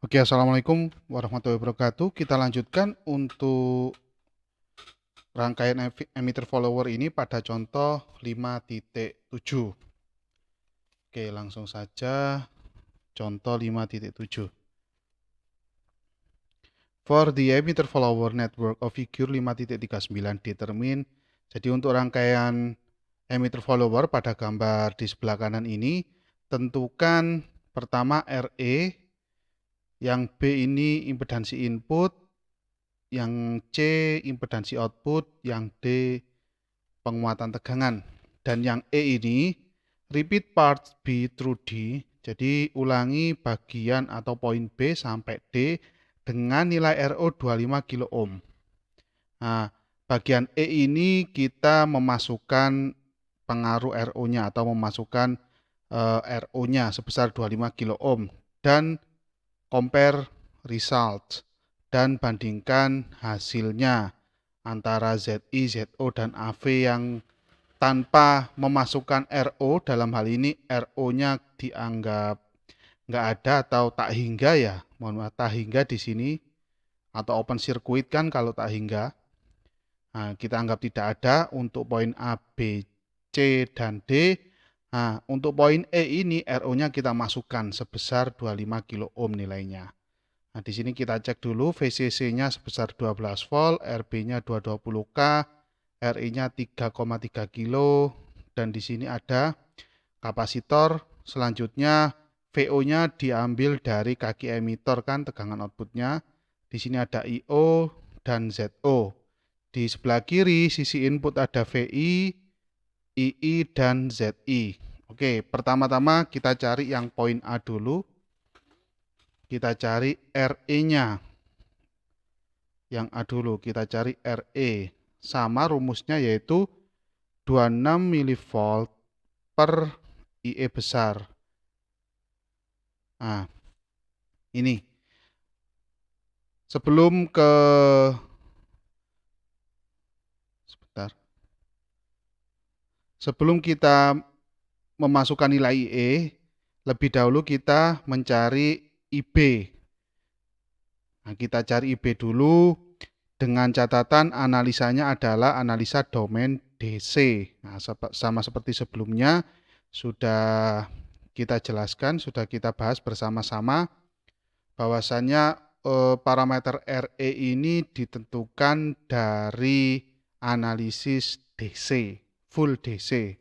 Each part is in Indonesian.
Oke, assalamualaikum warahmatullahi wabarakatuh. Kita lanjutkan untuk rangkaian emitter follower ini pada contoh 5.7. Oke, langsung saja contoh 5.7. For the emitter follower network of figure 5.39 determine. Jadi untuk rangkaian emitter follower pada gambar di sebelah kanan ini, tentukan pertama RE, yang B ini impedansi input, yang C impedansi output, yang D penguatan tegangan, dan yang E ini repeat parts B through D. Jadi ulangi bagian atau poin B sampai D dengan nilai RO 25 kilo ohm. Nah, bagian E ini kita memasukkan pengaruh RO-nya atau memasukkan RO-nya sebesar 25 kilo ohm dan compare result dan bandingkan hasilnya antara ZI, ZO, dan AV yang tanpa memasukkan RO. Dalam hal ini RO-nya dianggap nggak ada atau tak hingga ya, mohon maaf, tak hingga di sini atau open circuit kan kalau tak hingga. Nah, kita anggap tidak ada untuk poin A, B, C, dan D. Nah, untuk poin E ini RO-nya kita masukkan sebesar 25 kilo ohm nilainya. Nah, di sini kita cek dulu VCC-nya sebesar 12 volt, RB-nya 220K, RI-nya 3,3 kilo, dan di sini ada kapasitor. Selanjutnya VO-nya diambil dari kaki emitor kan, tegangan outputnya. Di sini ada IO dan ZO. Di sebelah kiri sisi input ada VI, II, dan ZI. Oke, pertama-tama kita cari yang poin A dulu. Kita cari RE-nya. Yang A dulu, kita cari RE. Sama rumusnya yaitu 26 mV per IE besar. Nah, ini. Sebelum ke sebentar. Sebelum kita memasukkan nilai IE, lebih dahulu kita mencari IB. Nah, kita cari IB dulu dengan catatan analisanya adalah analisa domain DC. Nah, sama seperti sebelumnya sudah kita jelaskan, sudah kita bahas bersama-sama bahwasannya parameter RE ini ditentukan dari analisis DC, full DC.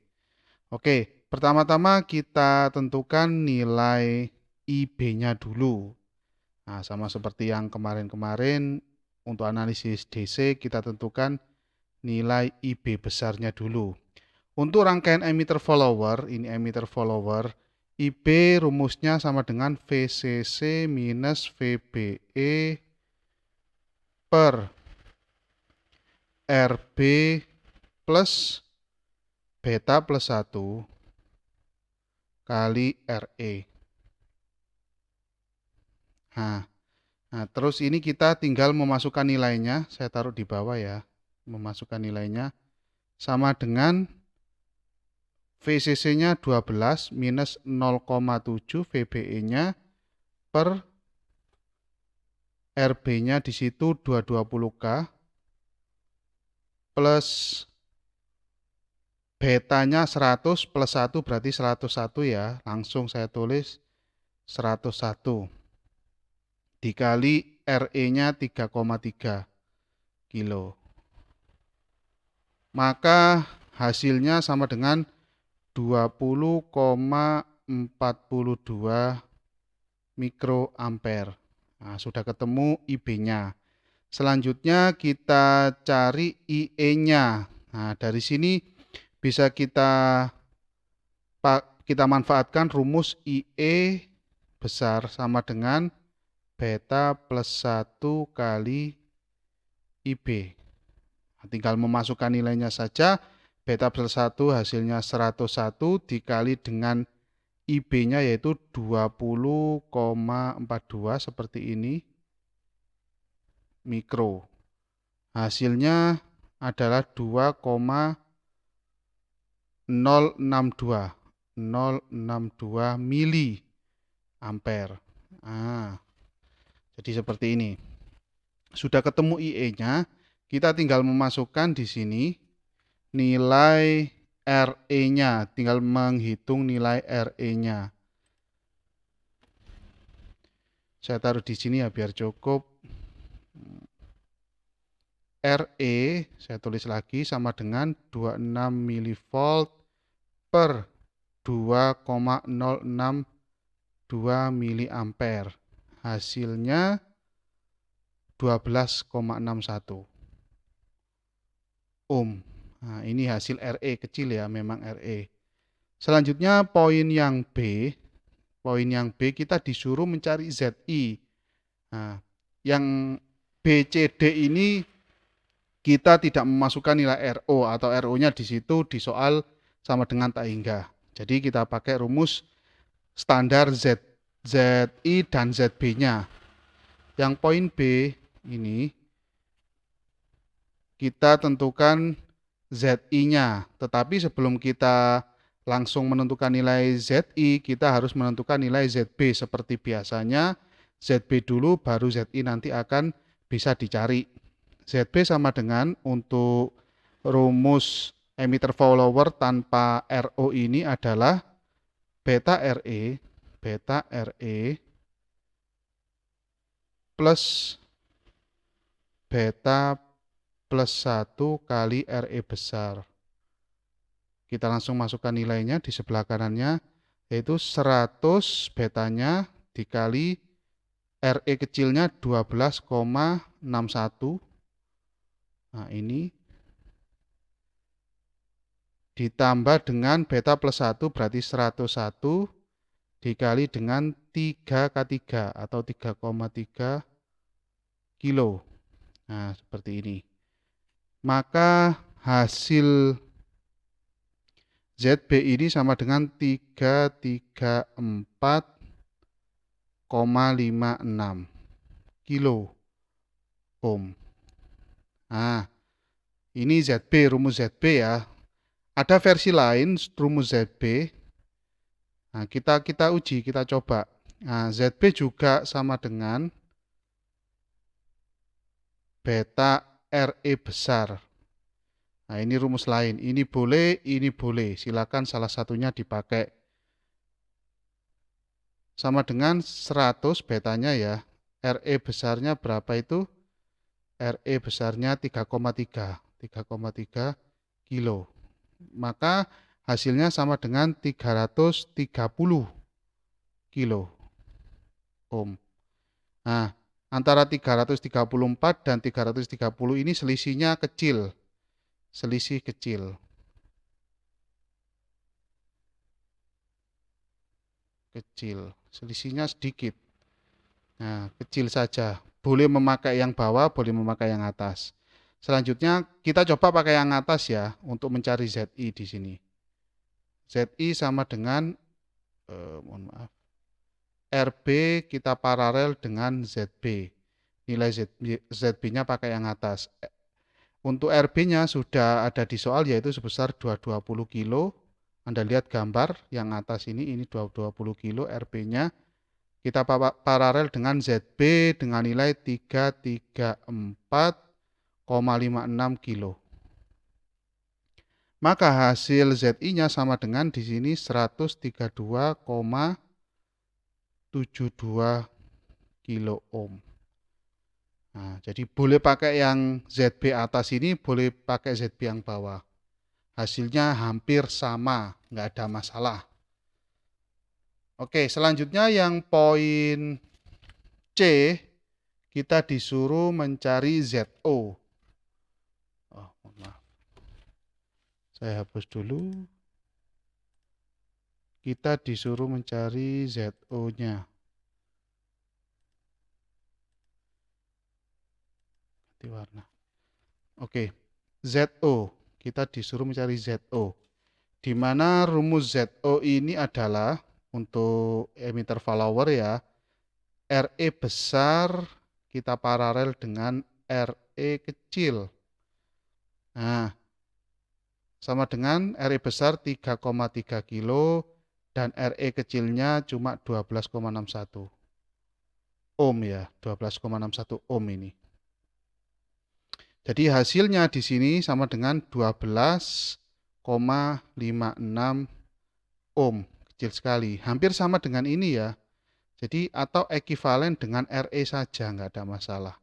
Oke, pertama-tama kita tentukan nilai IB-nya dulu. Nah, sama seperti yang kemarin-kemarin untuk analisis DC kita tentukan nilai IB besarnya dulu. Untuk rangkaian emitter follower, ini emitter follower, IB rumusnya sama dengan VCC minus VBE per RB plus beta plus 1 kali RE. Nah, terus ini kita tinggal memasukkan nilainya. Saya taruh di bawah ya. Memasukkan nilainya sama dengan VCC-nya 12 minus 0,7 VBE-nya per RB-nya di situ 220K plus betanya 100 plus 1 berarti 101 ya. Langsung saya tulis 101 dikali RE-nya 3,3 kilo. Maka hasilnya sama dengan 20,42 mikroampere. Nah, sudah ketemu IB-nya. Selanjutnya kita cari IE-nya. Nah, dari sini bisa kita manfaatkan rumus IE besar sama dengan beta plus 1 kali IB. Nah, tinggal memasukkan nilainya saja. Beta plus 1 hasilnya 101 dikali dengan IB-nya yaitu 20,42 seperti ini mikro. Hasilnya adalah 2,062 mili ampere. Nah, Jadi seperti ini. Sudah ketemu IE-nya, kita tinggal memasukkan di sini nilai RE-nya, tinggal menghitung nilai RE-nya. Saya taruh di sini ya biar cukup. RE saya tulis lagi sama dengan 26 mV per 2,062 mA. Hasilnya 12,61 ohm. Nah, ini hasil RE kecil ya, memang RE. Selanjutnya poin yang B. Poin yang B kita disuruh mencari ZI. Nah, yang BCD ini kita tidak memasukkan nilai RO atau RO-nya di situ di soal sama dengan tak hingga. Jadi kita pakai rumus standar ZI dan ZB-nya. Yang poin B ini kita tentukan ZI-nya. Tetapi sebelum kita langsung menentukan nilai ZI, kita harus menentukan nilai ZB. Seperti biasanya, ZB dulu baru ZI nanti akan bisa dicari. ZB sama dengan untuk rumus emitter follower tanpa RO ini adalah beta RE plus beta plus 1 kali RE besar. Kita langsung masukkan nilainya di sebelah kanannya, yaitu 100 betanya dikali RE kecilnya 12,61. Nah, ini ditambah dengan beta plus 1 berarti 101 dikali dengan 3K3 atau 3,3 kilo. Nah, seperti ini. Maka hasil ZB ini sama dengan 334,56 kilo ohm. Nah, ini ZB, rumus ZB ya. Ada versi lain rumus ZB. Nah, kita uji, kita coba. Nah, ZB juga sama dengan beta RE besar. Nah, ini rumus lain. Ini boleh, ini boleh. Silakan salah satunya dipakai. Sama dengan 100 betanya ya. RE besarnya berapa itu? RE besarnya 3,3 kilo. Maka hasilnya sama dengan 330 kilo ohm. Nah, antara 334 dan 330 ini selisihnya kecil. Selisih kecil. Selisihnya sedikit. Nah, kecil saja. Boleh memakai yang bawah, boleh memakai yang atas. Selanjutnya kita coba pakai yang atas ya untuk mencari ZI di sini. ZI sama dengan mohon maaf. RB kita paralel dengan ZB. Nilai ZB-nya pakai yang atas. Untuk RB-nya sudah ada di soal yaitu sebesar 220 kilo. Anda lihat gambar yang atas ini 220 kilo RB-nya. Kita paralel dengan ZB dengan nilai 334,56 kilo. Maka hasil ZI-nya sama dengan di sini 132,72 kilo ohm. Nah, jadi boleh pakai yang ZB atas ini, boleh pakai ZB yang bawah. Hasilnya hampir sama, nggak ada masalah. Oke, selanjutnya yang poin C, kita disuruh mencari ZO. Oh, maaf. Saya hapus dulu. Kita disuruh mencari ZO-nya. Ganti warna. Oke, ZO. Kita disuruh mencari ZO. Di mana rumus ZO ini adalah untuk emitter follower ya. RE besar kita paralel dengan RE kecil. Nah, sama dengan RE besar 3,3 kilo dan RE kecilnya cuma 12,61. ohm ya, 12,61 ohm ini. Jadi hasilnya di sini sama dengan 12,56 ohm. Kecil sekali. Hampir sama dengan ini ya. Jadi atau ekuivalen dengan RE saja, nggak ada masalah.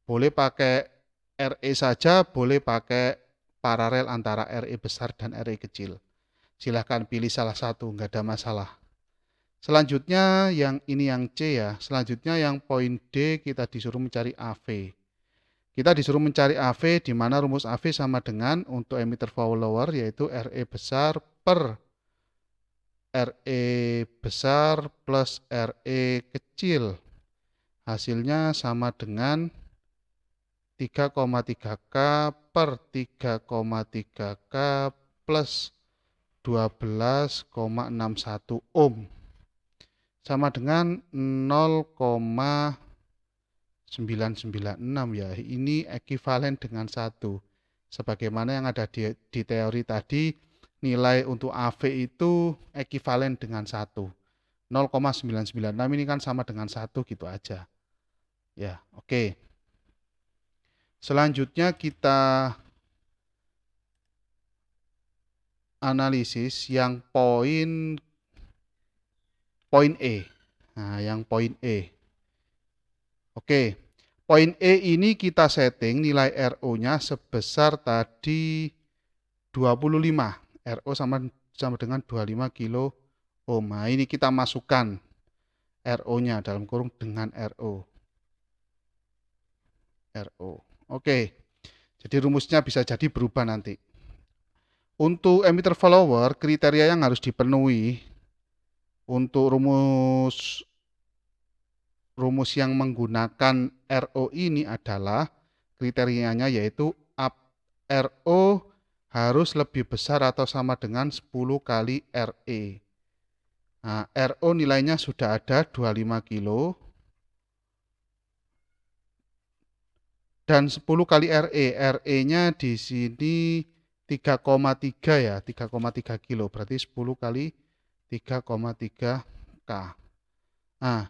Boleh pakai RE saja, boleh pakai paralel antara RE besar dan RE kecil. Silahkan pilih salah satu, nggak ada masalah. Selanjutnya yang ini yang C ya. Selanjutnya yang poin D kita disuruh mencari AV. Kita disuruh mencari AV di mana rumus AV sama dengan untuk emitter follower yaitu RE besar per RE besar plus RE kecil. Hasilnya sama dengan 3,3K per 3,3K plus 12,61 ohm. Sama dengan 0,996 ya. Ini ekuivalen dengan 1. Sebagaimana yang ada di teori tadi, nilai untuk AV itu ekuivalen dengan 1. 0,996 ini kan sama dengan 1 gitu aja. Ya, oke. Selanjutnya kita analisis yang poin E. Nah, yang poin E. Oke. Poin E ini kita setting nilai RO-nya sebesar tadi 25. RO sama dengan 25 kilo ohm. Nah, ini kita masukkan RO-nya dalam kurung dengan RO. Oke. Jadi rumusnya bisa jadi berubah nanti. Untuk emitter follower, kriteria yang harus dipenuhi untuk rumus yang menggunakan RO ini adalah kriterianya yaitu RO harus lebih besar atau sama dengan 10 kali RE. Nah, RO nilainya sudah ada 25 kilo dan 10 kali RE. RE-nya di sini 3,3 ya, 3,3 kilo. Berarti 10 kali 3,3 K. Nah,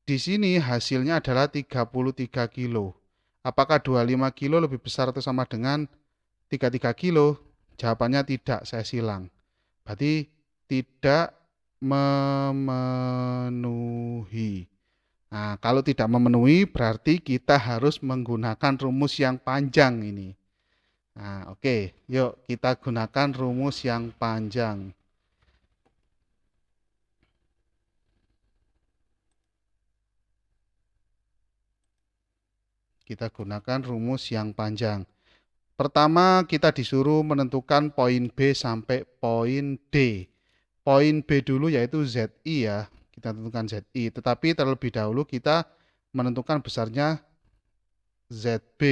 di sini hasilnya adalah 33 kilo. Apakah 25 kilo lebih besar atau sama dengan 33 kilo? Jawabannya tidak, saya silang. Berarti tidak memenuhi. Nah, kalau tidak memenuhi berarti kita harus menggunakan rumus yang panjang ini. Nah, oke. Yuk kita gunakan rumus yang panjang. Kita gunakan rumus yang panjang. Pertama, kita disuruh menentukan poin B sampai poin D. Poin B dulu yaitu ZI ya. Kita tentukan ZI. Tetapi terlebih dahulu kita menentukan besarnya ZB.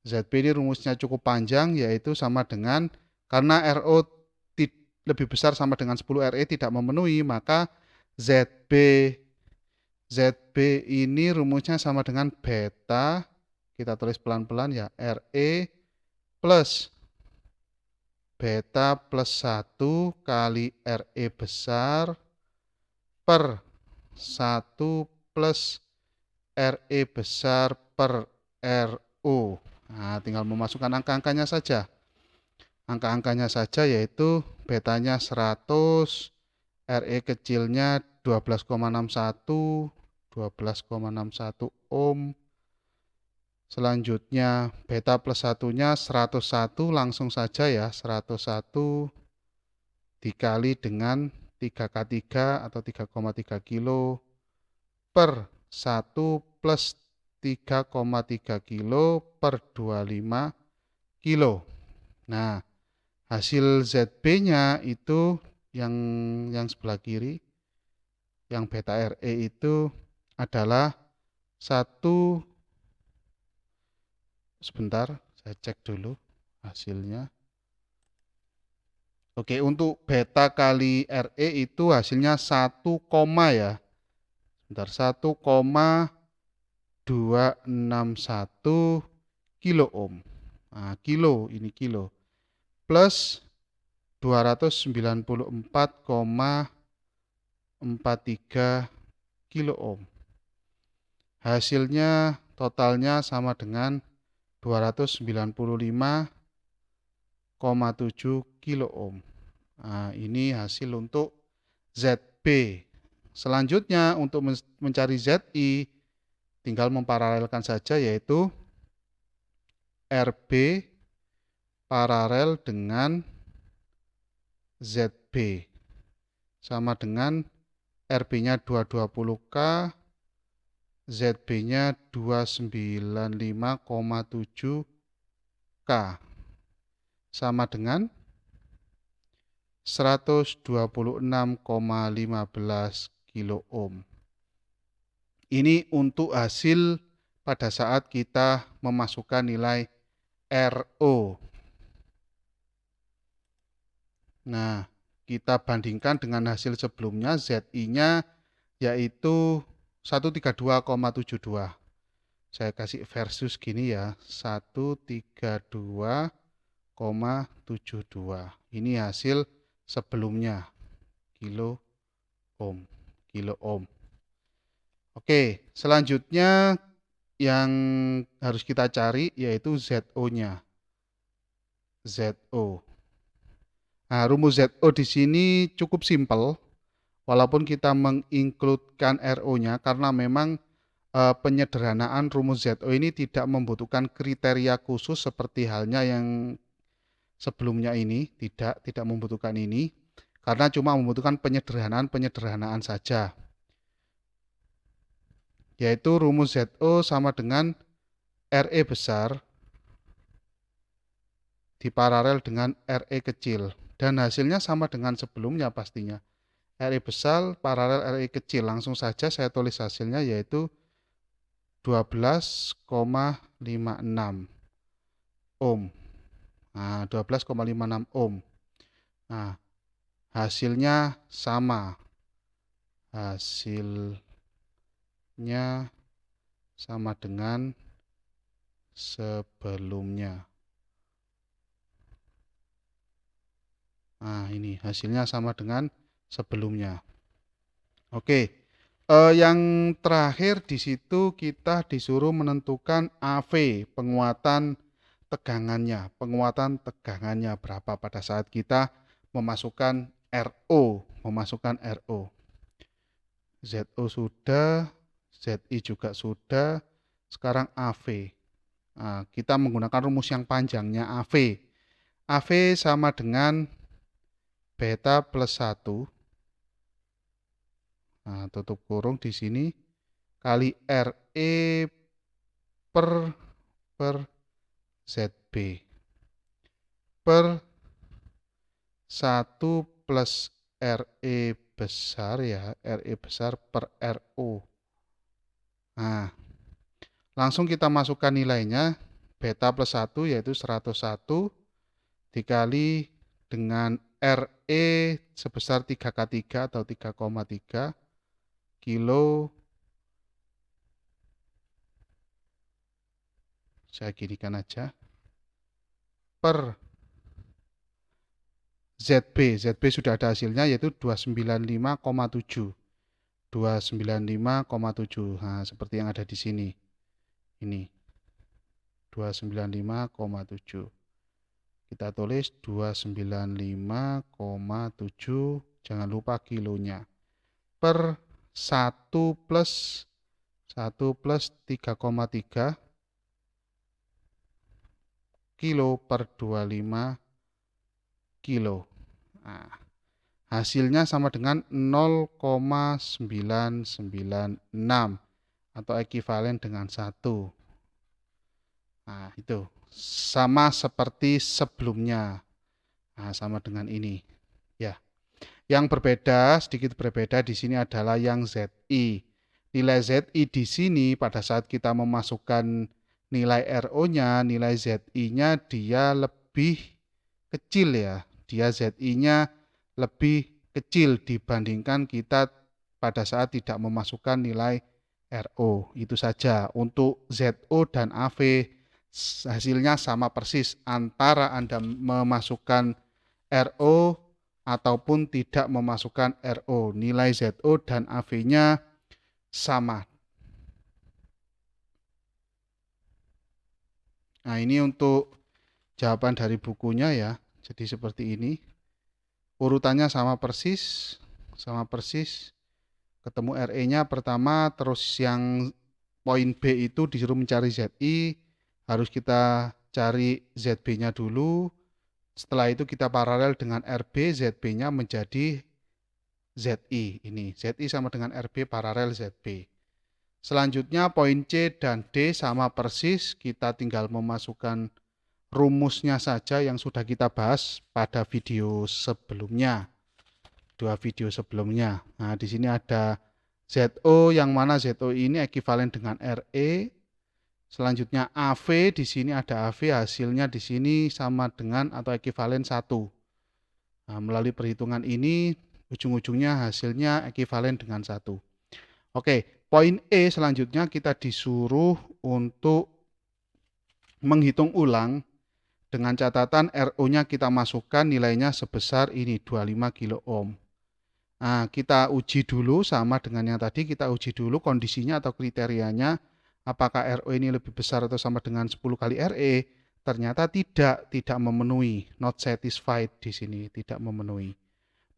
ZB ini rumusnya cukup panjang yaitu sama dengan karena RO lebih besar sama dengan 10 RE tidak memenuhi, maka ZB ini rumusnya sama dengan beta, kita tulis pelan-pelan ya, RE plus beta plus 1 kali RE besar per 1 plus RE besar per RO. Nah, tinggal memasukkan angka-angkanya saja. Angka-angkanya saja yaitu betanya 100, RE kecilnya 12,61 ohm. Selanjutnya beta plus satunya 101, langsung saja ya 101 dikali dengan 3K3 atau 3,3 kilo per 1 plus 3,3 kilo per 25 kilo. Nah, hasil ZB-nya itu yang sebelah kiri, yang beta RE itu adalah 1, sebentar, saya cek dulu hasilnya. Oke, untuk beta kali RE itu hasilnya 1, ya. Sebentar, 1,261 kilo ohm. Nah, kilo, ini kilo. Plus 294,43 kilo ohm. Hasilnya totalnya sama dengan 295,7 kilo ohm. Nah, ini hasil untuk ZB. Selanjutnya untuk mencari ZI tinggal memparalelkan saja, yaitu RB paralel dengan ZB sama dengan RB-nya 220K, ZB-nya 295,7K sama dengan 126,15 kilo ohm. Ini untuk hasil pada saat kita memasukkan nilai RO. Nah, kita bandingkan dengan hasil sebelumnya, ZI-nya yaitu 132,72. Saya kasih versus gini ya, 132,72. Ini hasil sebelumnya, kilo ohm. Oke, selanjutnya yang harus kita cari yaitu ZO-nya. ZO. Nah, rumus ZO di sini cukup simpel, walaupun kita mengincludekan RO-nya karena memang penyederhanaan rumus ZO ini tidak membutuhkan kriteria khusus seperti halnya yang sebelumnya ini, tidak membutuhkan ini, karena cuma membutuhkan penyederhanaan saja. Yaitu rumus ZO sama dengan RE besar diparalel dengan RE kecil. Dan hasilnya sama dengan sebelumnya pastinya. RE besar paralel RE kecil. Langsung saja saya tulis hasilnya yaitu 12,56 ohm. Nah, 12,56 ohm. Nah, hasilnya sama. Hasilnya sama dengan sebelumnya. Nah, ini hasilnya sama dengan sebelumnya. Oke. Yang terakhir di situ kita disuruh menentukan AV, penguatan tegangannya berapa pada saat kita memasukkan RO, ZO sudah, ZI juga sudah, sekarang AV. Nah, kita menggunakan rumus yang panjangnya AV. AV sama dengan beta plus 1. Nah, tutup kurung di sini kali RE per ZB per 1 plus RE besar ya, RE besar per RO. Nah, langsung kita masukkan nilainya, beta plus 1 yaitu 101 dikali dengan RE sebesar 3K3 atau 3,3 kilo, saya ginikan aja, per ZB sudah ada hasilnya yaitu 295,7. 295,7. Nah, seperti yang ada di sini. Ini 295,7. Kita tulis 295,7, jangan lupa kilonya. Per 1 plus 3,3 kilo per 25 kilo. Nah, hasilnya sama dengan 0,996 atau ekivalen dengan 1. Nah, itu sama seperti sebelumnya. Nah, sama dengan ini. Ya. Yang berbeda, sedikit berbeda di sini adalah yang ZI. Nilai ZI di sini pada saat kita memasukkan nilai RO-nya, nilai ZI-nya dia lebih kecil ya. Dia ZI-nya lebih kecil dibandingkan kita pada saat tidak memasukkan nilai RO. Itu saja. Untuk ZO dan AV hasilnya sama persis antara Anda memasukkan RO ataupun tidak memasukkan RO. Nilai ZO dan AV-nya sama. Nah, ini untuk jawaban dari bukunya ya. Jadi seperti ini. Urutannya sama persis. Ketemu RE-nya pertama, terus yang poin B itu disuruh mencari ZI, harus kita cari ZB-nya dulu. Setelah itu kita paralel dengan RB, ZB-nya menjadi ZI. Ini ZI sama dengan RB paralel ZB. Selanjutnya poin C dan D sama persis, kita tinggal memasukkan rumusnya saja yang sudah kita bahas pada video sebelumnya. Dua video sebelumnya. Nah, di sini ada ZO yang mana ZO ini ekuivalen dengan RE. Selanjutnya AV, di sini ada AV, hasilnya di sini sama dengan atau ekuivalen 1. Nah, melalui perhitungan ini ujung-ujungnya hasilnya ekuivalen dengan 1. Oke, poin E selanjutnya kita disuruh untuk menghitung ulang dengan catatan RO-nya kita masukkan nilainya sebesar ini 25 kilo ohm. Nah, kita uji dulu sama dengan yang tadi, kita uji dulu kondisinya atau kriterianya, apakah RO ini lebih besar atau sama dengan 10 kali RE. Ternyata tidak memenuhi, not satisfied di sini, tidak memenuhi.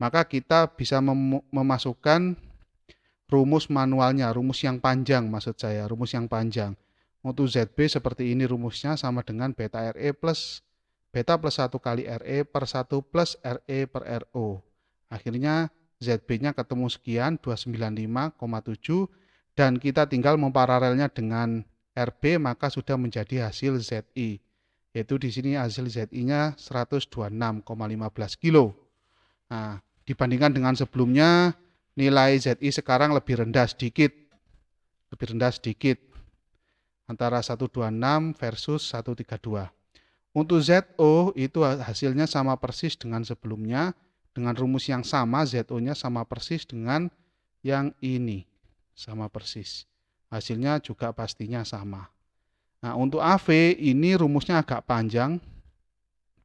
Maka kita bisa memasukkan rumus manualnya, rumus yang panjang maksud saya, rumus yang panjang. Untuk ZB seperti ini rumusnya sama dengan beta plus 1 kali RE per 1 plus RE per RO. Akhirnya ZB-nya ketemu sekian 295,7 dan kita tinggal memparalelnya dengan RB maka sudah menjadi hasil ZI. Yaitu di sini hasil ZI-nya 126,15 kilo. Nah, dibandingkan dengan sebelumnya nilai ZI sekarang lebih rendah sedikit. Antara 126 versus 132. Untuk ZO itu hasilnya sama persis dengan sebelumnya. Dengan rumus yang sama, ZO-nya sama persis dengan yang ini. Sama persis. Hasilnya juga pastinya sama. Nah, untuk AV ini rumusnya agak panjang.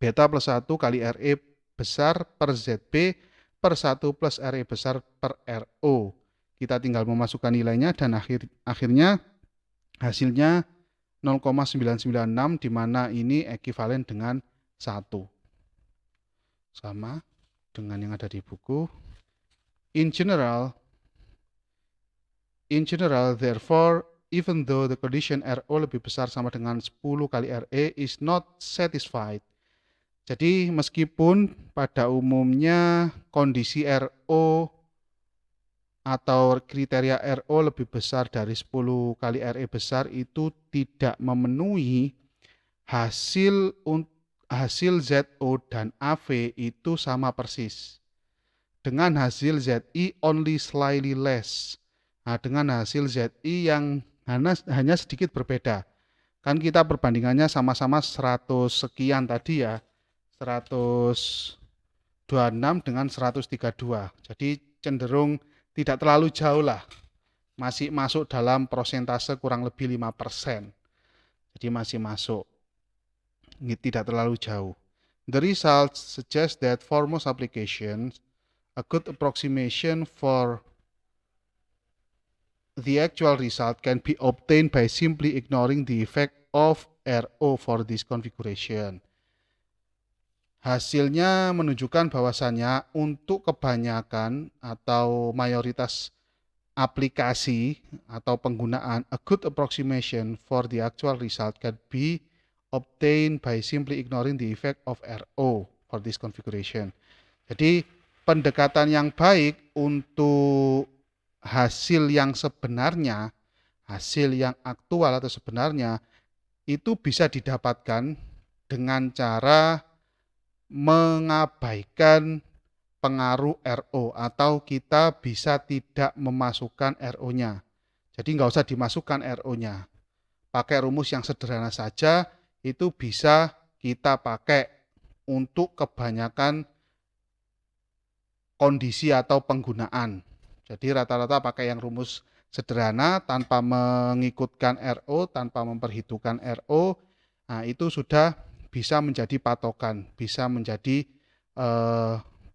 Beta plus 1 kali RE besar per ZB per 1 plus RE besar per RO. Kita tinggal memasukkan nilainya dan akhirnya hasilnya 0,996 di mana ini ekuivalen dengan 1. Sama dengan yang ada di buku. In general, therefore, even though the condition RO lebih besar sama dengan 10 kali RE is not satisfied. Jadi meskipun pada umumnya kondisi RO atau kriteria RO lebih besar dari 10 kali RE besar itu tidak memenuhi, hasil ZO dan AV itu sama persis dengan hasil ZI only slightly less. Nah, dengan hasil ZI yang hanya sedikit berbeda. Kan kita perbandingannya sama-sama 100 sekian tadi ya. 126 dengan 132. Jadi cenderung tidak terlalu jauh lah. Masih masuk dalam persentase kurang lebih 5%. Jadi masih masuk. Tidak terlalu jauh. The results suggest that for most applications, a good approximation for the actual result can be obtained by simply ignoring the effect of RO for this configuration. Hasilnya menunjukkan bahwasannya untuk kebanyakan atau mayoritas aplikasi atau penggunaan, a good approximation for the actual result can be obtained by simply ignoring the effect of RO for this configuration. Jadi pendekatan yang baik untuk hasil yang sebenarnya, hasil yang aktual atau sebenarnya itu bisa didapatkan dengan cara mengabaikan pengaruh RO atau kita bisa tidak memasukkan RO-nya. Jadi nggak usah dimasukkan RO-nya. Pakai rumus yang sederhana saja itu bisa kita pakai untuk kebanyakan kondisi atau penggunaan. Jadi rata-rata pakai yang rumus sederhana tanpa mengikutkan RO, tanpa memperhitungkan RO. Nah, itu sudah bisa menjadi patokan, bisa menjadi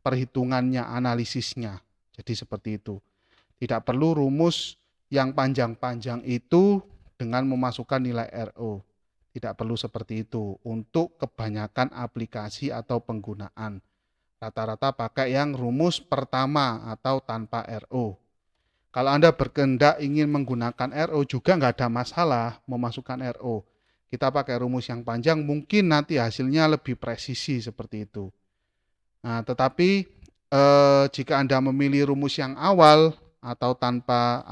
perhitungannya, analisisnya. Jadi seperti itu. Tidak perlu rumus yang panjang-panjang itu dengan memasukkan nilai RO. Tidak perlu seperti itu untuk kebanyakan aplikasi atau penggunaan. Rata-rata pakai yang rumus pertama atau tanpa RO. Kalau Anda berkehendak ingin menggunakan RO juga nggak ada masalah memasukkan RO. Kita pakai rumus yang panjang mungkin nanti hasilnya lebih presisi seperti itu. Nah, tetapi jika Anda memilih rumus yang awal atau tanpa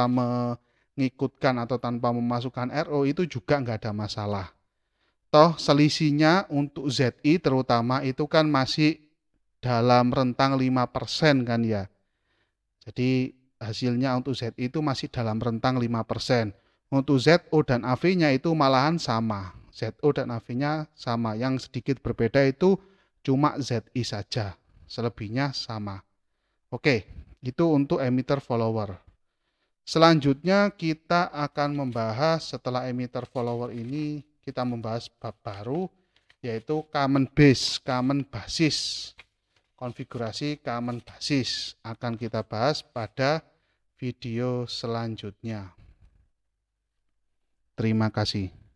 mengikutkan atau tanpa memasukkan RO itu juga nggak ada masalah. Toh selisihnya untuk ZI terutama itu kan masih dalam rentang 5% kan ya. Jadi hasilnya untuk ZI itu masih dalam rentang 5%. Untuk ZO dan AV-nya itu malahan sama. ZO dan AV-nya sama. Yang sedikit berbeda itu cuma ZI saja. Selebihnya sama. Oke, itu untuk emitter follower. Selanjutnya kita akan membahas setelah emitter follower ini kita membahas bab baru yaitu common base, common basis. Konfigurasi common basis akan kita bahas pada video selanjutnya. Terima kasih.